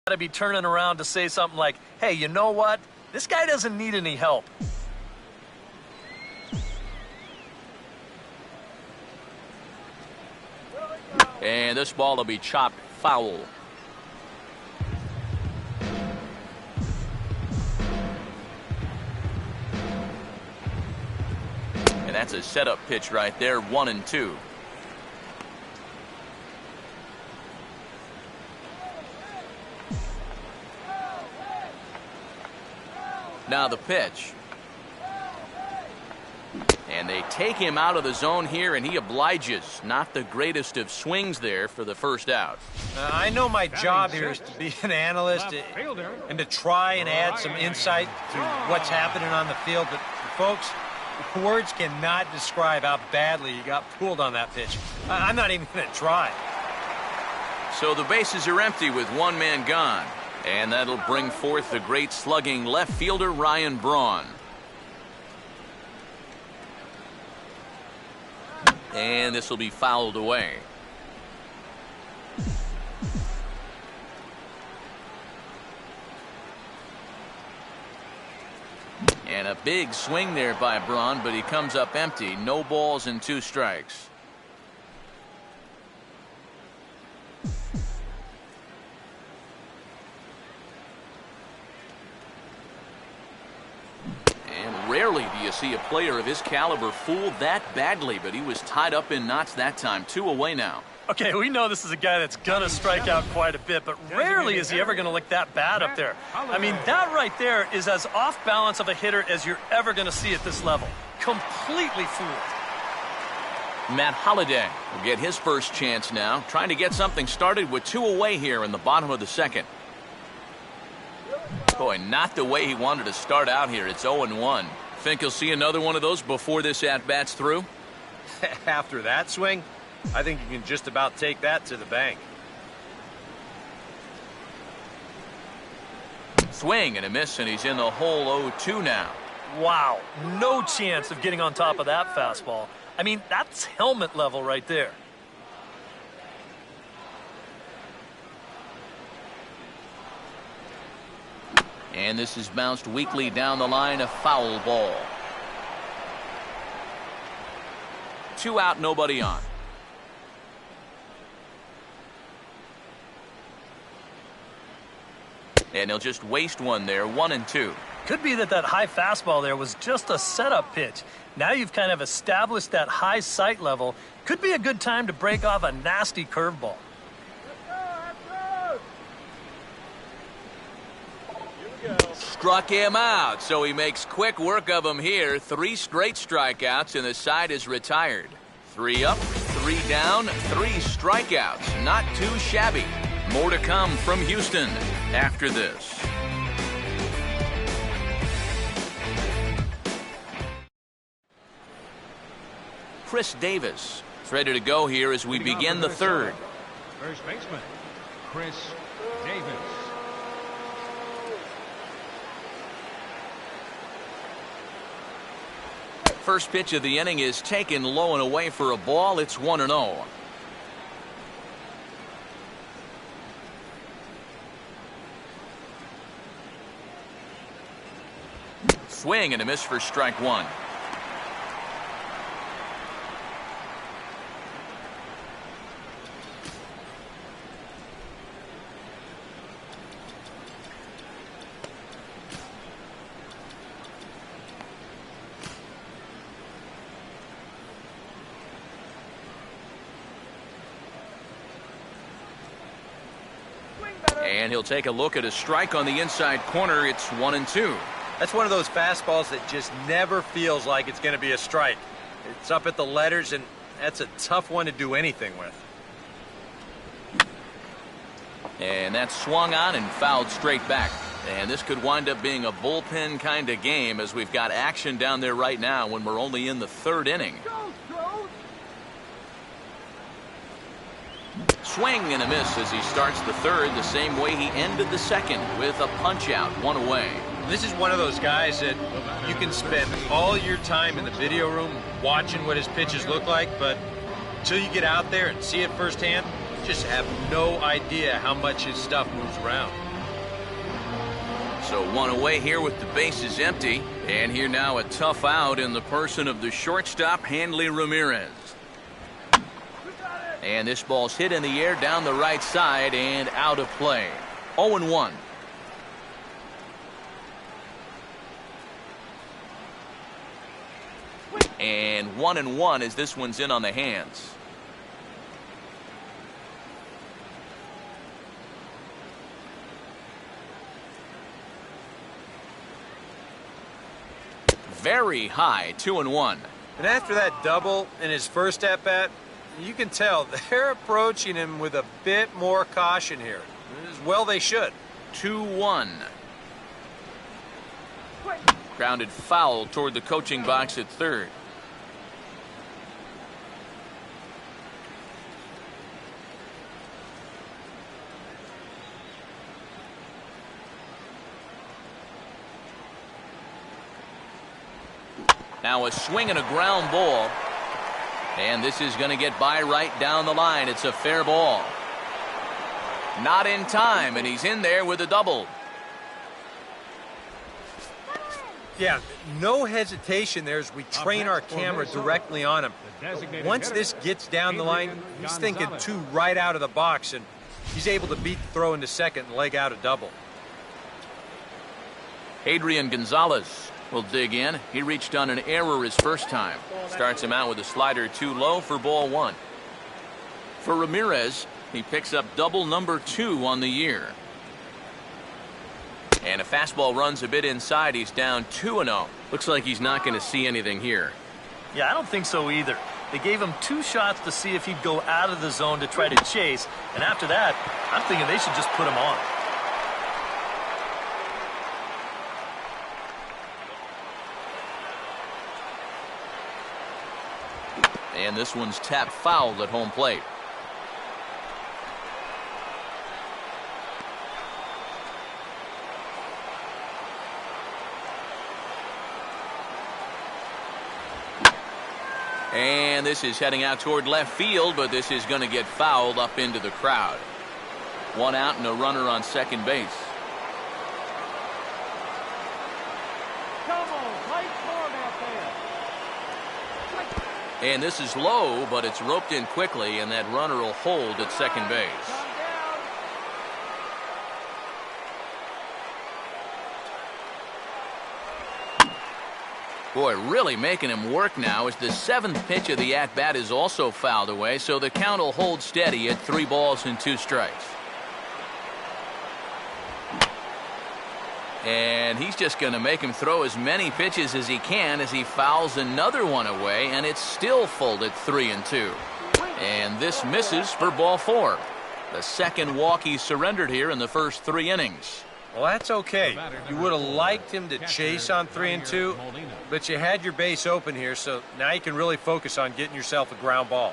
to be turning around to say something like, hey, you know what? This guy doesn't need any help. And this ball will be chopped foul. And that's a setup pitch right there, 1-2. Now the pitch. And they take him out of the zone here, and he obliges. Not the greatest of swings there for the first out. I know my job here is to be an analyst and to try and add some insight to what's happening on the field. But, folks, words cannot describe how badly he got pulled on that pitch. I'm not even going to try. So the bases are empty with one man gone. And that'll bring forth the great slugging left fielder Ryan Braun. And this will be fouled away. And a big swing there by Braun, but he comes up empty. No balls and 2 strikes. Rarely do you see a player of his caliber fooled that badly, but he was tied up in knots that time. 2 away now. Okay, we know this is a guy that's going to strike out quite a bit, but rarely is he ever going to look that bad up there. I mean, that right there is as off balance of a hitter as you're ever going to see at this level. Completely fooled. Matt Holliday will get his first chance now, trying to get something started with 2 away here in the bottom of the second. Boy, not the way he wanted to start out here. It's 0-1. Think he'll see another one of those before this at-bat's through? After that swing, I think you can just about take that to the bank. Swing and a miss, and he's in the hole 0-2 now. Wow, no chance of getting on top of that fastball. I mean, that's helmet level right there. And this is bounced weakly down the line, a foul ball. 2 out, nobody on. And he'll just waste one there, 1-2. Could be that high fastball there was just a setup pitch. Now you've kind of established that high sight level. Could be a good time to break off a nasty curveball. Struck him out, so he makes quick work of him here. 3 straight strikeouts, and the side is retired. 3 up, 3 down, 3 strikeouts. Not too shabby. More to come from Houston after this. Chris Davis is ready to go here as we begin the third. First baseman, Chris Davis. First pitch of the inning is taken low and away for a ball. It's 1-0. Swing and a miss for strike 1. And he'll take a look at a strike on the inside corner. It's 1-2. That's one of those fastballs that just never feels like it's going to be a strike. It's up at the letters, and that's a tough one to do anything with. And that's swung on and fouled straight back. And this could wind up being a bullpen kind of game, as we've got action down there right now when we're only in the 3rd inning. Swing and a miss as he starts the 3rd, the same way he ended the 2nd, with a punch out, 1 away. This is one of those guys that you can spend all your time in the video room watching what his pitches look like, but until you get out there and see it firsthand, you just have no idea how much his stuff moves around. So one away here with the bases empty. And here now a tough out in the person of the shortstop, Hanley Ramirez. And this ball's hit in the air down the right side and out of play. 0-1. And 1-1 as this one's in on the hands. Very high, 2-1. And after that double in his first at-bat, you can tell they're approaching him with a bit more caution here. As well they should. 2-1. Grounded foul toward the coaching box at third. Now a swing and a ground ball. And this is going to get by right down the line. It's a fair ball. Not in time, and he's in there with a double. Yeah, no hesitation there as we train our camera directly on him. Once this gets down the line, he's thinking two right out of the box, and he's able to beat the throw into second and leg out a double. Adrian Gonzalez will dig in. He reached on an error his first time. Starts him out with a slider too low for ball one. For Ramirez, he picks up double number 2 on the year. And a fastball runs a bit inside. He's down 2-0. Looks like he's not going to see anything here. Yeah, I don't think so either. They gave him 2 shots to see if he'd go out of the zone to try to chase. And after that, I'm thinking they should just put him on. And this one's tapped foul at home plate. And this is heading out toward left field, but this is going to get fouled up into the crowd. 1 out and a runner on second base. And this is low, but it's roped in quickly, and that runner will hold at second base. Boy, really making him work now as the 7th pitch of the at-bat is also fouled away, so the count will hold steady at 3 balls and 2 strikes. And he's just going to make him throw as many pitches as he can as he fouls another one away, and it's still full at 3-2. And this misses for ball 4. The second walk he surrendered here in the first 3 innings. Well, that's okay. You would have liked him to chase on 3-2, but you had your base open here, so now you can really focus on getting yourself a ground ball.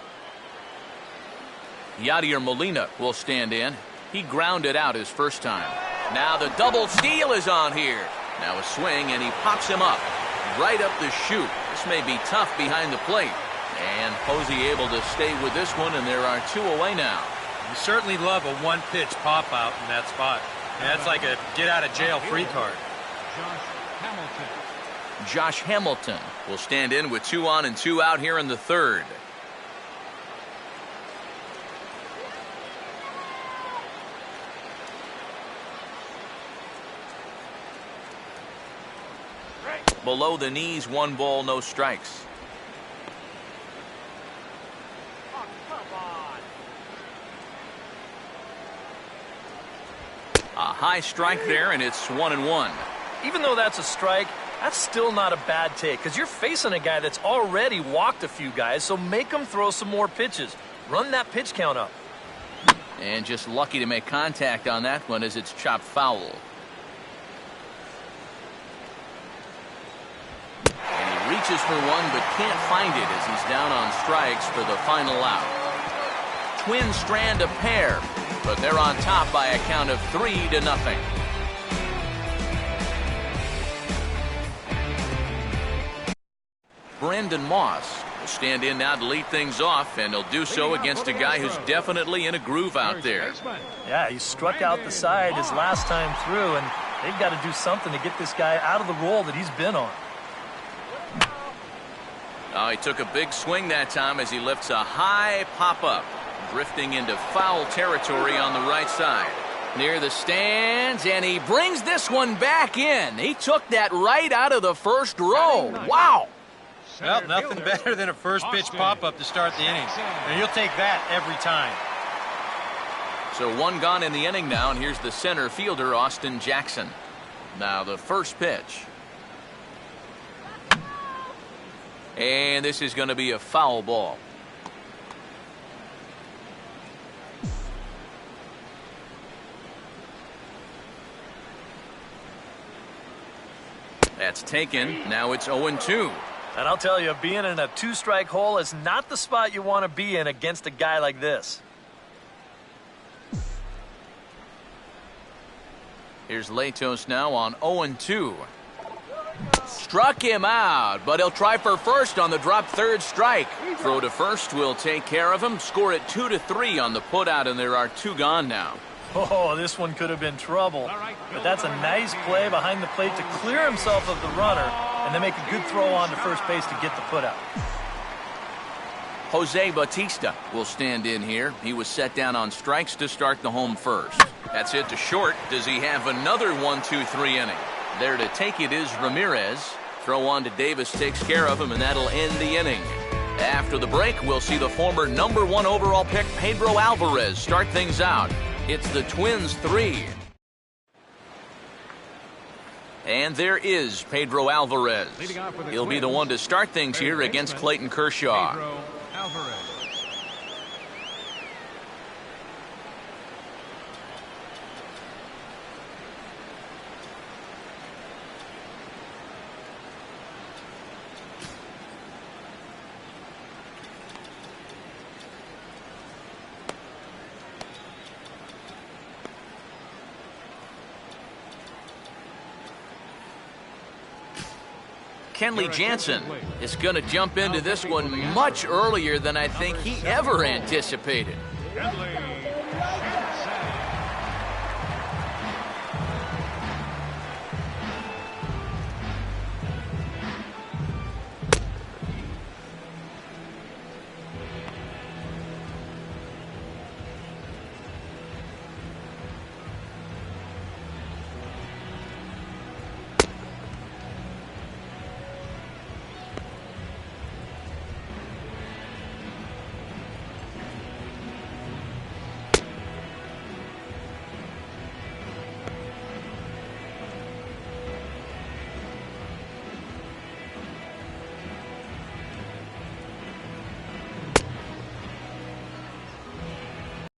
Yadier Molina will stand in. He grounded out his first time. Now the double steal is on here. Now a swing, and he pops him up right up the chute. This may be tough behind the plate. And Posey able to stay with this one, and there are 2 away now. You certainly love a 1-pitch pop-out in that spot. That's like a get-out-of-jail-free card. Josh Hamilton will stand in with 2 on and 2 out here in the 3rd. Below the knees, 1 ball, no strikes. A high strike there, and it's 1-1. Even though that's a strike, that's still not a bad take because you're facing a guy that's already walked a few guys, so make him throw some more pitches. Run that pitch count up. And just lucky to make contact on that one as it's chopped foul. And he reaches for one but can't find it as he's down on strikes for the final out. Twins strand a pair, but they're on top by a count of 3-0. Brendan Moss will stand in now to lead things off, and he'll do so against a guy who's definitely in a groove out there. Yeah, he struck out the side his last time through, and They've got to do something to get this guy out of the role that he's been on. Oh, he took a big swing that time as he lifts a high pop-up, drifting into foul territory on the right side. Near the stands, and he brings this one back in. He took that right out of the first row. Wow! Well, nothing better than a first pitch pop-up to start the inning. And you'll take that every time. So one gone in the inning now, and here's the center fielder, Austin Jackson. Now the first pitch. And this is going to be a foul ball. That's taken. Now it's 0-2. And I'll tell you, being in a two-strike hole is not the spot you want to be in against a guy like this. Here's Latos now on 0-2. Struck him out, but he'll try for first on the drop third strike. Throw to first will take care of him. Score it 2-3 on the putout, and there are two gone now. Oh, this one could have been trouble. But that's a nice play behind the plate to clear himself of the runner and then make a good throw on to first base to get the putout. Jose Bautista will stand in here. He was set down on strikes to start the home first. That's hit to short. Does he have another 1-2-3 inning? There to take it is Ramirez. Throw on to Davis takes care of him, and that'll end the inning. After the break, we'll see the former #1 overall pick Pedro Alvarez start things out. It's the Twins 3. And there is Pedro Alvarez. He'll be the one to start things here against Clayton Kershaw. Pedro Alvarez. Kenley Jansen is going to jump into this one much earlier than I think he ever anticipated. Kenley